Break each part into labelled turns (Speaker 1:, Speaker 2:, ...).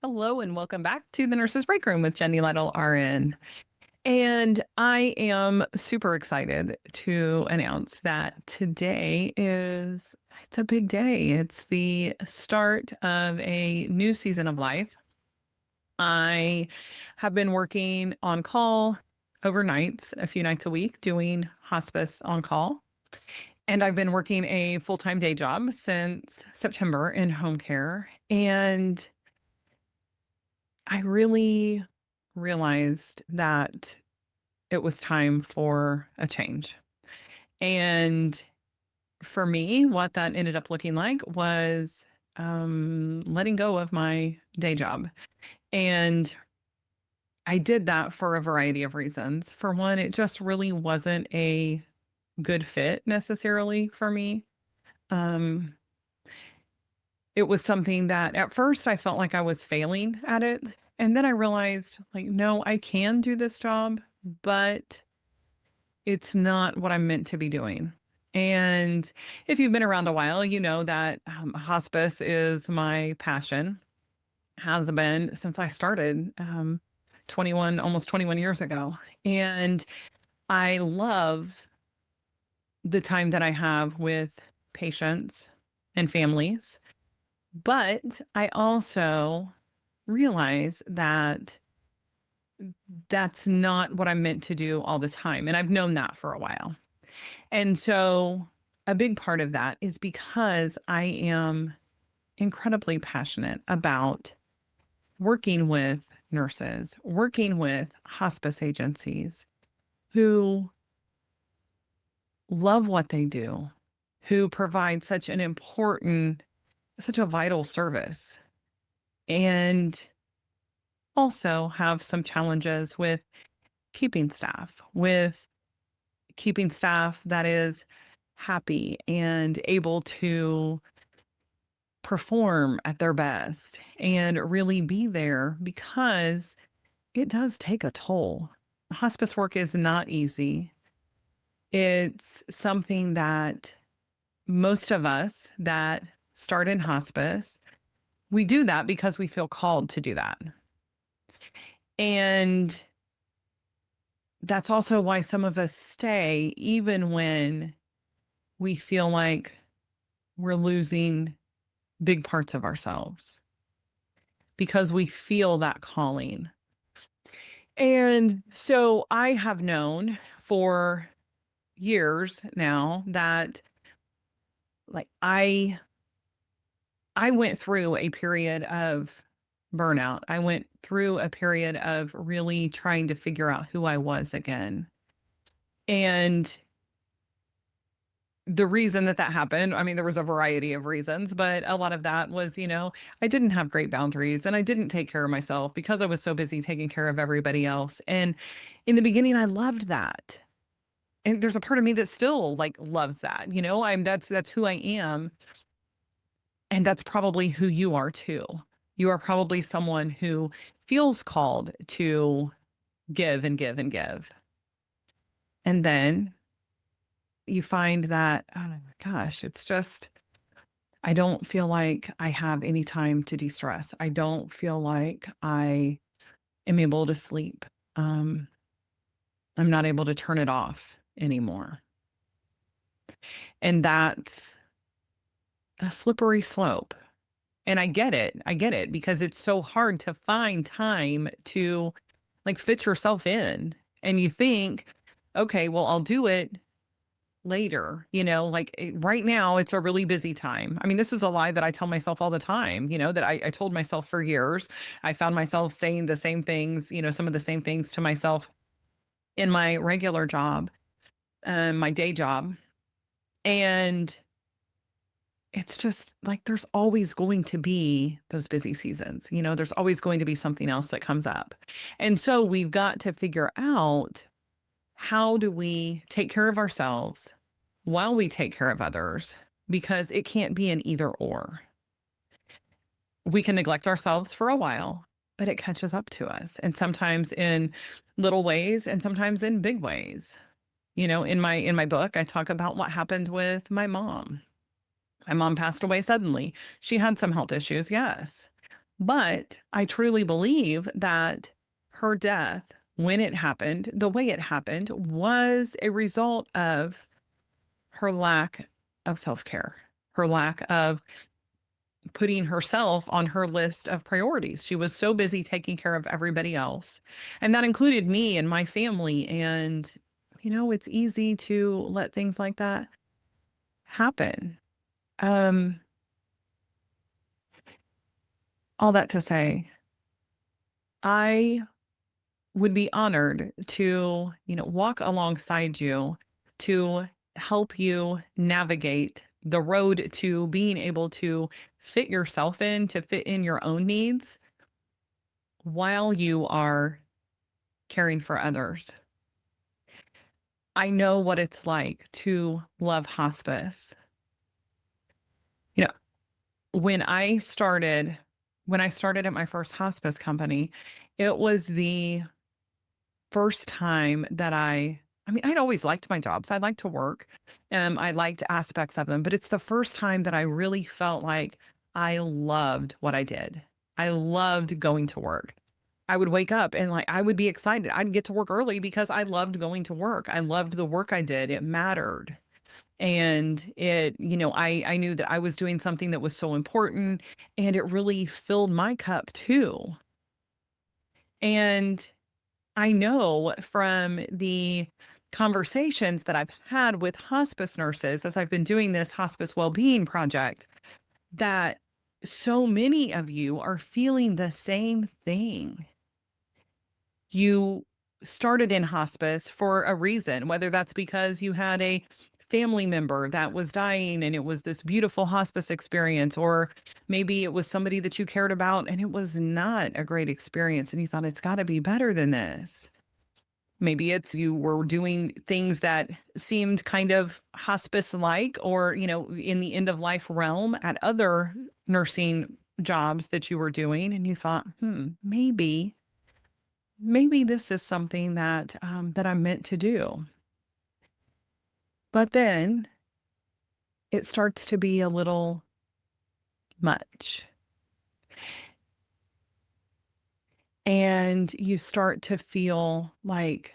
Speaker 1: Hello and welcome back to the Nurses Break Room with Jenny Lytle RN. And I am super excited to announce that today it's a big day. It's the start of a new season of life. I have been working on call overnights, a few nights a week, doing hospice on call. And I've been working a full-time day job since September in home care. And I really realized that it was time for a change. And for me, what that ended up looking like was letting go of my day job. And I did that for a variety of reasons. For one, it just really wasn't a good fit necessarily for me. Um, it was something that at first I felt like I was failing at it. And then I realized, like, no, I can do this job, but it's not what I'm meant to be doing. And if you've been around a while, you know that hospice is my passion, has been since I started 21, almost 21 years ago. And I love the time that I have with patients and families. But I also realize that that's not what I'm meant to do all the time. And I've known that for a while. And so a big part of that is because I am incredibly passionate about working with nurses, working with hospice agencies who love what they do, who provide such an important, such a vital service, and also have some challenges with keeping staff, with keeping staff that is happy and able to perform at their best and really be there because it does take a toll. Hospice work is not easy. It's something that most of us that start in hospice, we do that because we feel called to do that. And that's also why some of us stay, even when we feel like we're losing big parts of ourselves, because we feel that calling. And so I have known for years now that like I went through a period of burnout. I went through a period of really trying to figure out who I was again. And the reason that that happened, I mean, there was a variety of reasons, but a lot of that was, I didn't have great boundaries and I didn't take care of myself because I was so busy taking care of everybody else. And in the beginning, I loved that. And there's a part of me that still like loves that, that's who I am. And that's probably who you are too. You are probably someone who feels called to give and give and give. And then you find that, oh my gosh, it's just, I don't feel like I have any time to de-stress. I don't feel like I am able to sleep. Um, I'm not able to turn it off anymore. And that's a slippery slope. And I get it. I get it because it's so hard to find time to like fit yourself in. And you think, okay, well, I'll do it later, right now it's a really busy time. I mean, this is a lie that I tell myself all the time, that I told myself for years. I found myself saying the same things, some of the same things to myself in my regular job, my day job. And it's just like there's always going to be those busy seasons, there's always going to be something else that comes up. And so we've got to figure out, how do we take care of ourselves while we take care of others? Because it can't be an either or. We can neglect ourselves for a while, but it catches up to us. And sometimes in little ways and sometimes in big ways. In my book, I talk about what happened with my mom. My mom passed away suddenly. She had some health issues, yes. But I truly believe that her death, when it happened, the way it happened, was a result of her lack of self care, her lack of putting herself on her list of priorities. She was so busy taking care of everybody else. And that included me and my family. And, it's easy to let things like that happen. Um, all that to say, I would be honored to, walk alongside you to help you navigate the road to being able to fit yourself in, to fit in your own needs while you are caring for others. I know what it's like to love hospice. You know, when I started at my first hospice company, it was the first time that I'd always liked my jobs. I liked to work. I liked aspects of them, but it's the first time that I really felt like I loved what I did. I loved going to work. I would wake up and I would be excited. I'd get to work early because I loved going to work. I loved the work I did. It mattered. And I knew that I was doing something that was so important, and it really filled my cup too. And I know from the conversations that I've had with hospice nurses as I've been doing this hospice well-being project that so many of you are feeling the same thing. You started in hospice for a reason, whether that's because you had a family member that was dying and it was this beautiful hospice experience, or maybe it was somebody that you cared about and it was not a great experience and you thought it's got to be better than this. Maybe it's you were doing things that seemed kind of hospice-like or, in the end of life realm at other nursing jobs that you were doing, and you thought, maybe this is something that I'm meant to do. But then it starts to be a little much. And you start to feel like,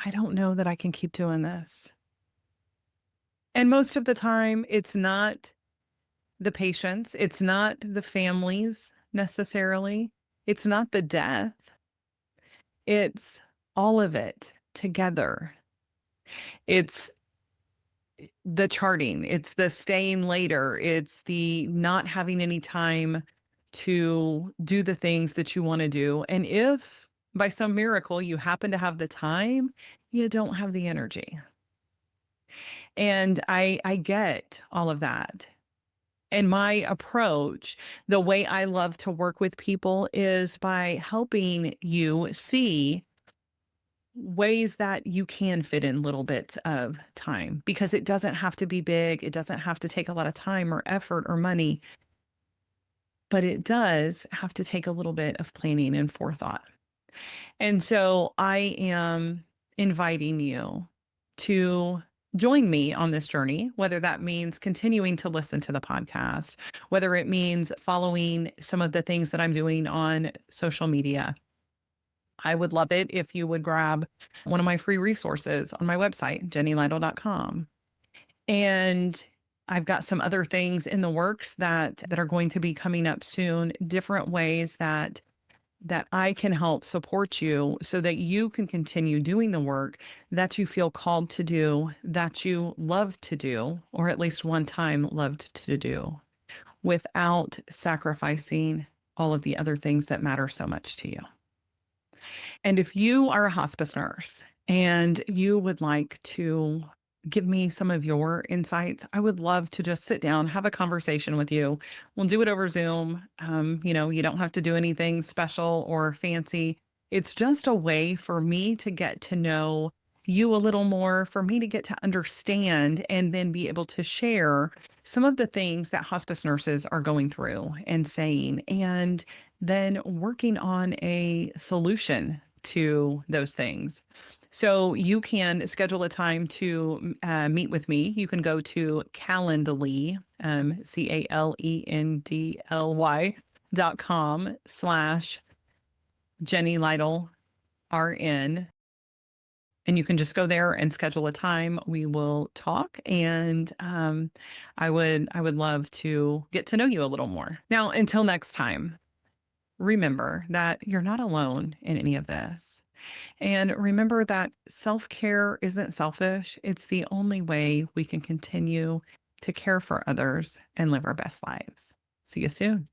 Speaker 1: I don't know that I can keep doing this. And most of the time, it's not the patients, it's not the families necessarily, it's not the death, it's all of it together. It's the charting, it's the staying later, it's the not having any time to do the things that you wanna do, and if by some miracle you happen to have the time, you don't have the energy. And I get all of that. And my approach, the way I love to work with people is by helping you see ways that you can fit in little bits of time, because it doesn't have to be big. It doesn't have to take a lot of time or effort or money, but it does have to take a little bit of planning and forethought. And so I am inviting you to join me on this journey, whether that means continuing to listen to the podcast, whether it means following some of the things that I'm doing on social media. I would love it if you would grab one of my free resources on my website, jennylytle.com. And I've got some other things in the works that are going to be coming up soon, different ways that I can help support you so that you can continue doing the work that you feel called to do, that you love to do, or at least one time loved to do, without sacrificing all of the other things that matter so much to you. And if you are a hospice nurse and you would like to give me some of your insights, I would love to just sit down, have a conversation with you. We'll do it over Zoom. You don't have to do anything special or fancy. It's just a way for me to get to know you a little more, for me to get to understand and then be able to share some of the things that hospice nurses are going through and saying, and then working on a solution to those things. So you can schedule a time to meet with me. You can go to Calendly, Calendly, slash Jenny Lytle RN. And you can just go there and schedule a time. We will talk, and I would love to get to know you a little more. Now, until next time, remember that you're not alone in any of this. And remember that self care isn't selfish, it's the only way we can continue to care for others and live our best lives. See you soon.